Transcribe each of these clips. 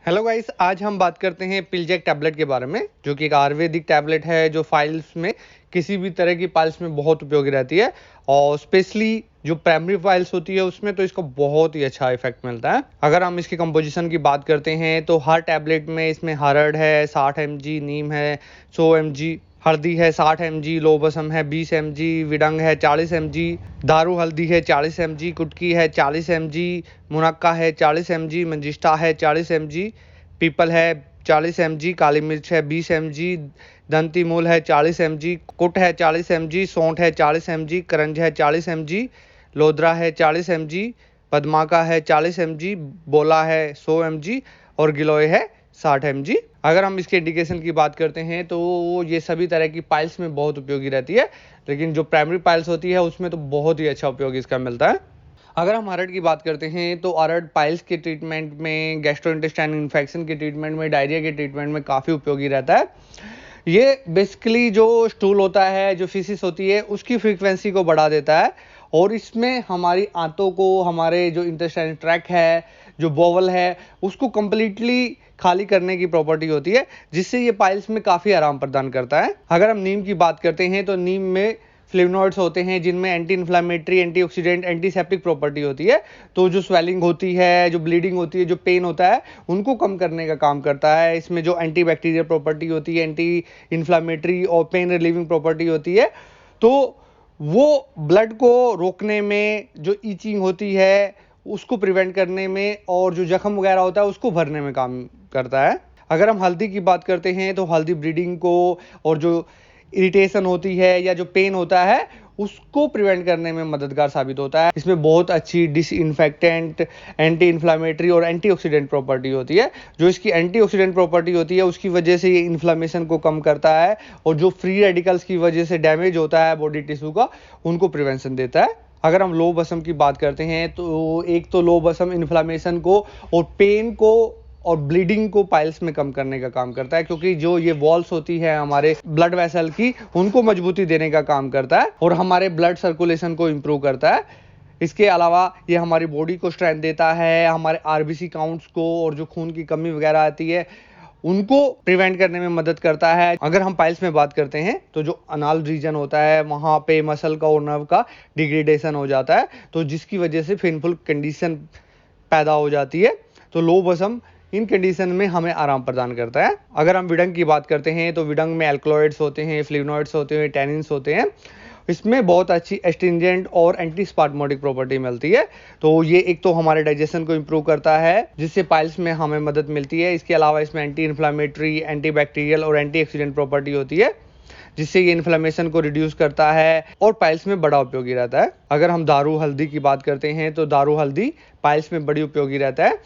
Hello guys, आज हम बात करते हैं पिलजेक टैबलेट के बारे में, जो कि एक आयुर्वेदिक टैबलेट है जो फाइल्स में किसी भी तरह की फाइल्स में बहुत उपयोगी रहती है। और स्पेशली जो प्राइमरी फाइल्स होती है उसमें तो इसका बहुत ही अच्छा इफेक्ट मिलता है। अगर हम इसकी कंपोजिशन की बात करते हैं तो हर टैबलेट में इसमें हरड़ है 60 mg, नीम है 100 mg, हल्दी है 60 mg, लोबसम है 20 mg, विडंग है 40 mg, दारू हल्दी है 40 mg, कुटकी है 40 mg, मुनक्का है 40 mg, मंजिष्ठा है 40 mg, पीपल है 40 mg, काली मिर्च है 20 mg, दंती मूल है 40 mg, कुट है 40 mg, सौंठ है 40 mg, करंज है 40 mg, लोदरा है 40 mg, पद्माका है 40 mg, बोला है 100 mg और गिलोय है 60 mg। अगर हम इसके इंडिकेशन की बात करते हैं तो ये सभी तरह की पाइल्स में बहुत उपयोगी रहती है, लेकिन जो प्राइमरी पाइल्स होती है उसमें तो बहुत ही अच्छा उपयोग इसका मिलता है। अगर हम अरड की बात करते हैं तो अरड पाइल्स के ट्रीटमेंट में, गैस्ट्रोइंटेस्टाइनल इन्फेक्शन के ट्रीटमेंट में, डायरिया के ट्रीटमेंट में काफ़ी उपयोगी रहता है। ये बेसिकली जो स्टूल होता है, जो फीसिस होती है, उसकी फ्रीक्वेंसी को बढ़ा देता है और इसमें हमारी आंतों को, हमारे जो इंटेस्टाइनल ट्रैक्ट है, जो बोवल है, उसको कंप्लीटली खाली करने की प्रॉपर्टी होती है, जिससे ये पाइल्स में काफ़ी आराम प्रदान करता है। अगर हम नीम की बात करते हैं तो नीम में फ्लेवोनॉइड्स होते हैं जिनमें anti inflammatory, antioxidant, antiseptic property होती है। तो जो स्वेलिंग होती है, जो ब्लीडिंग होती है, जो पेन होता है, उनको कम करने का काम करता है। इसमें जो एंटी बैक्टीरियल प्रॉपर्टी होती है, एंटी इन्फ्लामेटरी और पेन रिलीविंग प्रॉपर्टी होती है, तो वो ब्लड को रोकने में, जो ईचिंग होती है उसको प्रिवेंट करने में और जो जख्म वगैरह होता है उसको भरने में काम करता है। अगर हम हल्दी की बात करते हैं तो हल्दी ब्लीडिंग को और जो इरिटेशन होती है या जो पेन होता है उसको प्रिवेंट करने में मददगार साबित होता है। इसमें बहुत अच्छी डिसइंफेक्टेंट, एंटी इन्फ्लामेटरी और एंटीऑक्सीडेंट प्रॉपर्टी होती है। जो इसकी एंटीऑक्सीडेंट प्रॉपर्टी होती है उसकी वजह से ये इन्फ्लामेशन को कम करता है और जो फ्री रेडिकल्स की वजह से डैमेज होता है बॉडी टिश्यू का, उनको प्रिवेंशन देता है। अगर हम लो बसम की बात करते हैं तो एक तो लो बसम इन्फ्लामेशन को और पेन को और ब्लीडिंग को पाइल्स में कम करने का काम करता है, क्योंकि जो ये वॉल्स होती है हमारे ब्लड वेसल की, उनको मजबूती देने का काम करता है और हमारे ब्लड सर्कुलेशन को इम्प्रूव करता है। इसके अलावा ये हमारी बॉडी को स्ट्रेंथ देता है, हमारे आरबीसी काउंट्स को और जो खून की कमी वगैरह आती है उनको प्रिवेंट करने में मदद करता है। अगर हम पाइल्स में बात करते हैं तो जो अनाल रीजन होता है वहाँ पे मसल का और नर्व का डिग्रेडेशन हो जाता है, तो जिसकी वजह से पेनफुल कंडीशन पैदा हो जाती है। तो लो बसम इन कंडीशन में हमें आराम प्रदान करता है। अगर हम विडंग की बात करते हैं तो विडंग में एल्कलॉइड्स होते हैं, फ्लेवोनॉइड्स होते हैं, टैनिन्स होते हैं। इसमें बहुत अच्छी एस्ट्रिंजेंट और एंटी स्पाज्मोटिक प्रॉपर्टी मिलती है। तो ये एक तो हमारे डाइजेशन को इम्प्रूव करता है, जिससे पाइल्स में हमें मदद मिलती है। इसके अलावा इसमें एंटी इन्फ्लामेटरी, एंटी बैक्टीरियल और एंटी ऑक्सीडेंट प्रॉपर्टी होती है, जिससे ये इन्फ्लेमेशन को रिड्यूस करता है और पाइल्स में बड़ा उपयोगी रहता है। अगर हम दारू हल्दी की बात करते हैं तो दारू हल्दी पाइल्स में बड़ी उपयोगी रहता है।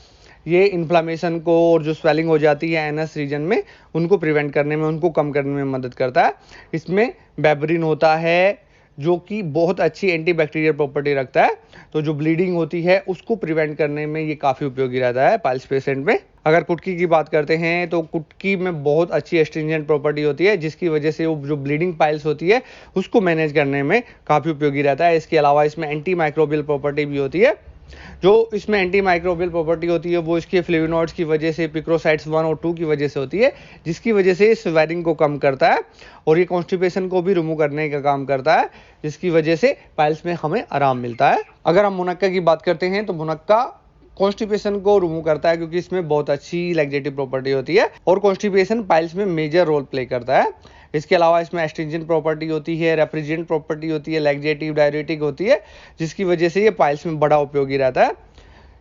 ये इन्फ्लेमेशन को और जो स्वेलिंग हो जाती है एनस रीजन में, उनको प्रिवेंट करने में, उनको कम करने में मदद करता है। इसमें बेबरिन होता है जो कि बहुत अच्छी एंटी बैक्टीरियल प्रॉपर्टी रखता है, तो जो ब्लीडिंग होती है उसको प्रिवेंट करने में ये काफ़ी उपयोगी रहता है पाइल्स पेशेंट में। अगर कुटकी की बात करते हैं तो कुटकी में बहुत अच्छी एस्ट्रिंजेंट प्रॉपर्टी होती है, जिसकी वजह से वो जो ब्लीडिंग पाइल्स होती है उसको मैनेज करने में काफ़ी उपयोगी रहता है। इसके अलावा इसमें एंटी माइक्रोबियल प्रॉपर्टी भी होती है। जो इसमें एंटी माइक्रोबियल प्रॉपर्टी होती है वो इसके फ्लेवोनॉइड्स की वजह से, पिक्रोसाइड्स 1 और 2 की वजह से होती है, जिसकी वजह से स्वेलिंग को कम करता है और ये कॉन्स्टिपेशन को भी रिमूव करने का काम करता है, जिसकी वजह से पाइल्स में हमें आराम मिलता है। अगर हम मुनक्का की बात करते हैं तो मुनक्का कॉन्स्टिपेशन को रिमूव करता है, क्योंकि इसमें बहुत अच्छी लैक्सेटिव प्रॉपर्टी होती है और कॉन्स्टिपेशन पाइल्स में मेजर रोल प्ले करता है। इसके अलावा इसमें एस्ट्रिंजेंट प्रॉपर्टी होती है, रेफ्रिजरेंट प्रॉपर्टी होती है, लैक्सेटिव, डाययूरेटिक होती है, जिसकी वजह से ये पाइल्स में बड़ा उपयोगी रहता है।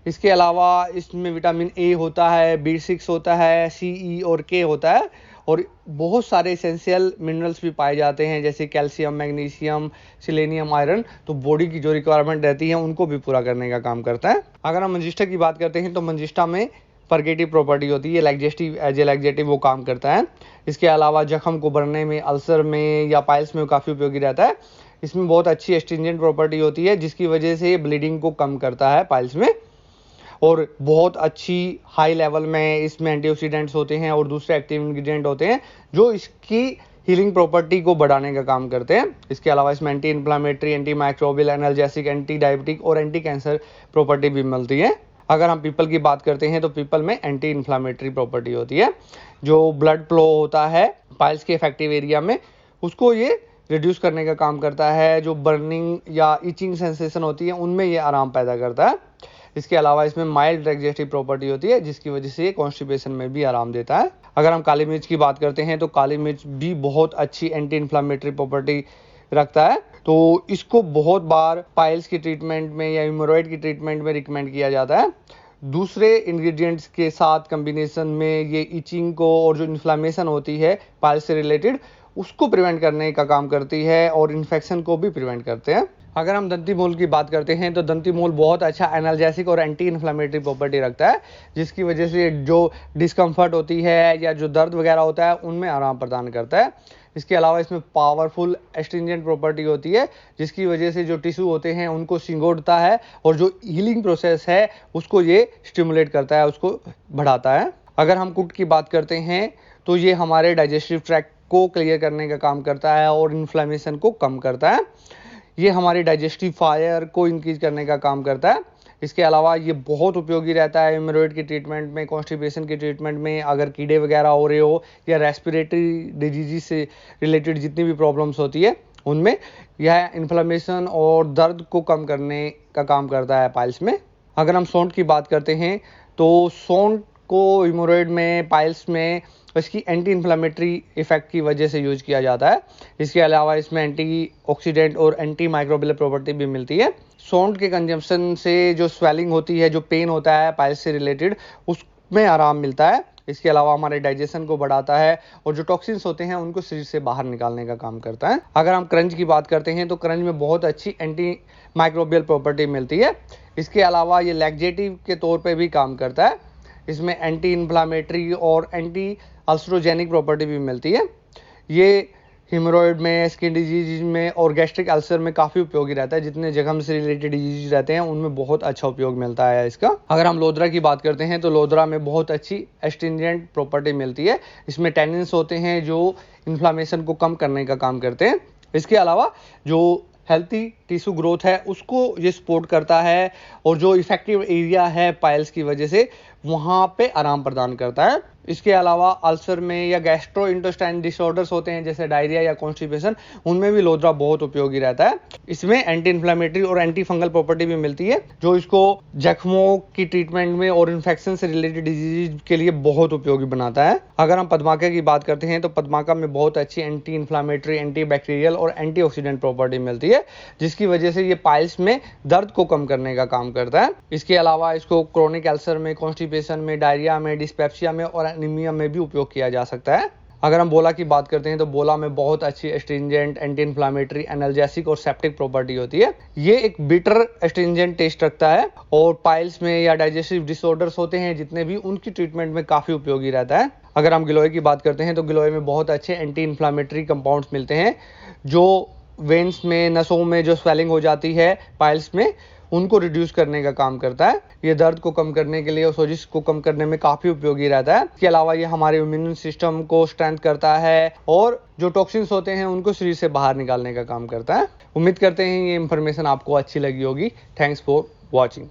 इसके अलावा इसमें विटामिन ए होता है, B6 होता है, CE और K होता है और बहुत सारे एसेंशियल मिनरल्स भी पाए जाते हैं, जैसे कैल्शियम, मैग्नीशियम, सिलेनियम, आयरन। तो बॉडी की जो रिक्वायरमेंट रहती है उनको भी पूरा करने का काम करता है। अगर हम मंजिष्ठा की बात करते हैं तो मंजिष्ठा में परगेटिव प्रॉपर्टी होती है, लैक्सेटिव, एज ए लैक्सेटिव वो काम करता है। इसके अलावा जख्म को भरने में, अल्सर में या पाइल्स में काफ़ी उपयोगी रहता है। इसमें बहुत अच्छी एस्ट्रिंजेंट प्रॉपर्टी होती है, जिसकी वजह से ब्लीडिंग को कम करता है पाइल्स में और बहुत अच्छी हाई लेवल में इसमें एंटीऑक्सीडेंट्स होते हैं और दूसरे एक्टिव इंग्रेडिएंट होते हैं जो इसकी हीलिंग प्रॉपर्टी को बढ़ाने का काम करते हैं। इसके अलावा इसमें anti inflammatory, anti microbial, analgesic, anti diabetic और एंटी कैंसर प्रॉपर्टी भी मिलती है। अगर हम पीपल की बात करते हैं तो पीपल में एंटी इन्फ्लामेटरी प्रॉपर्टी होती है। जो ब्लड फ्लो होता है पाइल्स के इफेक्टिव एरिया में, उसको ये रिड्यूस करने का काम करता है। जो बर्निंग या इचिंग सेंसेशन होती है उनमें ये आराम पैदा करता है। इसके अलावा इसमें माइल्ड डाइजेस्टिव प्रॉपर्टी होती है, जिसकी वजह से ये कॉन्स्टिपेशन में भी आराम देता है। अगर हम काली मिर्च की बात करते हैं तो काली मिर्च भी बहुत अच्छी एंटी इन्फ्लामेटरी प्रॉपर्टी रखता है। तो इसको बहुत बार पाइल्स की ट्रीटमेंट में या हीमोरॉइड की ट्रीटमेंट में रिकमेंड किया जाता है। दूसरे इंग्रेडिएंट्स के साथ कॉम्बिनेशन में ये इचिंग को और जो इन्फ्लामेशन होती है पाइल्स से रिलेटेड उसको प्रिवेंट करने का काम करती है और इन्फेक्शन को भी प्रिवेंट करते हैं। अगर हम दंती मूल की बात करते हैं तो दंती मूल बहुत अच्छा एनाल्जेसिक और एंटी इन्फ्लामेटरी प्रॉपर्टी रखता है, जिसकी वजह से जो डिस्कम्फर्ट होती है या जो दर्द वगैरह होता है उनमें आराम प्रदान करता है। इसके अलावा इसमें पावरफुल एस्ट्रिंजेंट प्रॉपर्टी होती है, जिसकी वजह से जो टिश्यू होते हैं उनको सिंगोड़ता है और जो हीलिंग प्रोसेस है उसको ये स्टिमुलेट करता है, उसको बढ़ाता है। अगर हम कुट की बात करते हैं तो ये हमारे डाइजेस्टिव ट्रैक्ट को क्लियर करने का काम करता है और इन्फ्लेमेशन को कम करता है। ये हमारी डाइजेस्टिव फायर को इंक्रीज करने का काम करता है। इसके अलावा ये बहुत उपयोगी रहता है हेमोरॉइड की ट्रीटमेंट में, कॉन्स्टिपेशन की ट्रीटमेंट में। अगर कीड़े वगैरह हो रहे हो या रेस्पिरेटरी डिजीज से रिलेटेड जितनी भी प्रॉब्लम्स होती है उनमें यह इन्फ्लेमेशन और दर्द को कम करने का काम करता है पाइल्स में। अगर हम सौंठ की बात करते हैं तो सौंठ को हेमोरॉइड में, पाइल्स में इसकी एंटी इन्फ्लेमेटरी इफेक्ट की वजह से यूज किया जाता है। इसके अलावा इसमें एंटी ऑक्सीडेंट और एंटी माइक्रोबियल प्रॉपर्टी भी मिलती है। सौंठ के कंजम्पशन से जो स्वेलिंग होती है, जो पेन होता है पाइल्स से रिलेटेड, उसमें आराम मिलता है। इसके अलावा हमारे डाइजेशन को बढ़ाता है और जो टॉक्सिन्स होते हैं उनको शरीर से बाहर निकालने का काम करता है। अगर हम क्रंच की बात करते हैं तो क्रंच में बहुत अच्छी एंटी माइक्रोबियल प्रॉपर्टी मिलती है। इसके अलावा ये लैक्जेटिव के तौर पर भी काम करता है। इसमें एंटी इन्फ्लामेटरी और एंटी अल्सरोजेनिक प्रॉपर्टी भी मिलती है। ये हेमोरॉइड में, स्किन डिजीज में और गैस्ट्रिक अल्सर में काफ़ी उपयोगी रहता है। जितने जख्म से रिलेटेड डिजीज रहते हैं उनमें बहुत अच्छा उपयोग मिलता है इसका। अगर हम लोदरा की बात करते हैं तो लोदरा में बहुत अच्छी एस्ट्रिंजेंट प्रॉपर्टी मिलती है। इसमें टैनिन्स होते हैं जो इन्फ्लामेशन को कम करने का काम करते हैं। इसके अलावा जो हेल्थी टिश्यू ग्रोथ है उसको ये सपोर्ट करता है और जो इफेक्टिव एरिया है पाइल्स की वजह से वहाँ पे आराम प्रदान करता है। इसके अलावा अल्सर में या गैस्ट्रो इंटेस्टाइन डिसऑर्डर्स होते हैं जैसे डायरिया या कॉन्स्टिपेशन, उनमें भी लोदरा बहुत उपयोगी रहता है। इसमें एंटी इन्फ्लेमेटरी और एंटी फंगल प्रॉपर्टी भी मिलती है जो इसको जख्मों की ट्रीटमेंट में और इन्फेक्शन से रिलेटेड डिजीज के लिए बहुत उपयोगी बनाता है। अगर हम पद्माका की बात करते हैं तो पद्माका में बहुत अच्छी एंटी इन्फ्लेमेटरी, एंटी बैक्टीरियल और एंटी ऑक्सीडेंट प्रॉपर्टी मिलती है, जिसकी वजह से ये पाइल्स में दर्द को कम करने का काम करता है। इसके अलावा इसको क्रोनिक अल्सर में, कॉन्स्टिपेशन में, डायरिया में, डिस्पेप्सिया में और एनीमिया में भी उपयोग किया जा सकता है। अगर हम बोला की बात करते हैं तो बोला में बहुत अच्छी एस्ट्रिंजेंट, एंटी इन्फ्लामेटरी, एनाल्जेसिक और सेप्टिक प्रॉपर्टी होती है। ये एक बिटर एस्ट्रिंजेंट टेस्ट रखता है और पाइल्स में या डाइजेस्टिव डिसऑर्डर्स होते हैं जितने भी, उनकी ट्रीटमेंट में काफी उपयोगी रहता है। अगर हम गिलोय की बात करते हैं तो गिलोय में बहुत अच्छे एंटी इन्फ्लामेटरी कंपाउंड्स मिलते हैं जो वेन्स में, नसों में जो स्वेलिंग हो जाती है पाइल्स में, उनको रिड्यूस करने का काम करता है। ये दर्द को कम करने के लिए और सोजिश को कम करने में काफी उपयोगी रहता है। इसके अलावा ये हमारे इम्यून सिस्टम को स्ट्रेंथ करता है और जो टॉक्सिन्स होते हैं उनको शरीर से बाहर निकालने का काम करता है। उम्मीद करते हैं ये इंफॉर्मेशन आपको अच्छी लगी होगी। Thanks for watching.